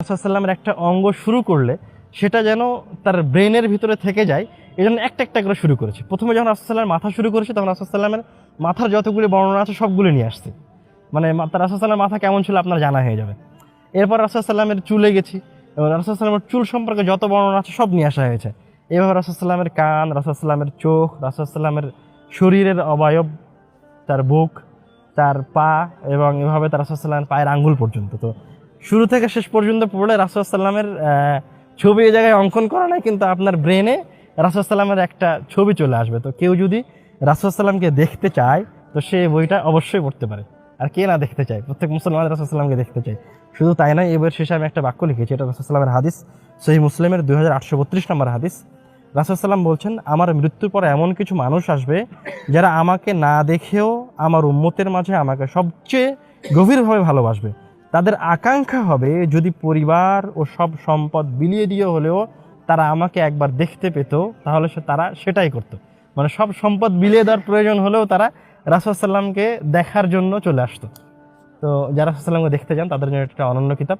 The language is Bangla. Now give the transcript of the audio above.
রাসূলুল্লাহ একটা অঙ্গ শুরু করলে সেটা যেন তার ব্রেনের ভিতরে থেকে যায়, এই জন্য একটা একটা করে শুরু করেছে। প্রথমে যখন রাসূলুল্লাহর মাথা শুরু করেছে তখন রাসূলুল্লাহের মাথার যতগুলি বর্ণনা আছে সবগুলো নিয়ে আসছে। মানে তার রাসূলুল্লাহর মাথা কেমন ছিল আপনার জানা হয়ে যাবে। এরপর রাসূলুল্লাহের চুলে গেছি এবং রাসূলুল্লাহের চুল সম্পর্কে যত বর্ণনা আছে সব নিয়ে আসা হয়েছে। এভাবে রাসূলুল্লাহের কান, রাসূলুল্লাহের চোখ, রাসূলুল্লাহের শরীরের অবয়ব, তার বুক, তার পা এবং এভাবে তার রাসূলুল্লাহের পায়ের আঙ্গুল পর্যন্ত। তো শুরু থেকে শেষ পর্যন্ত পড়লে রাসূলুল্লাহের ছবি এই জায়গায় অঙ্কন করা নাই, কিন্তু আপনার ব্রেনে রাসূলুল্লাহের একটা ছবি চলে আসবে। তো কেউ যদি রাসূলুল্লাহকে দেখতে চায় তো সে বইটা অবশ্যই পড়তে পারে। আর কে না দেখতে চায়, প্রত্যেক মুসলমান রাসূলুল্লাহকে দেখতে চায়। শুধু তাই নয়, এই বইয়ের শেষে আমি একটা বাক্য লিখেছি, এটা রাসূলুল্লাহের হাদিস, সহিহ মুসলিমের 2832 নম্বর হাদিস। রাসূলুল্লাহ বলছেন, আমার মৃত্যুর পর এমন কিছু মানুষ আসবে যারা আমাকে না দেখেও আমার উম্মতের মাঝে আমাকে সবচেয়ে গভীরভাবে ভালোবাসবে। তাদের আকাঙ্ক্ষা হবে যদি পরিবার ও সব সম্পদ বিলিয়ে দিয়ে হলেও তারা আমাকে একবার দেখতে পেত, তাহলে তারা সেটাই করত। মানে সব সম্পদ বিলিয়ে দেওয়ার প্রয়োজন হলেও তারা রাসূলুল্লাহকে দেখার জন্য চলে আসতো। তো যারা রাসূলুল্লাহকে দেখতে যান তাদের জন্য একটা অনন্য কিতাব।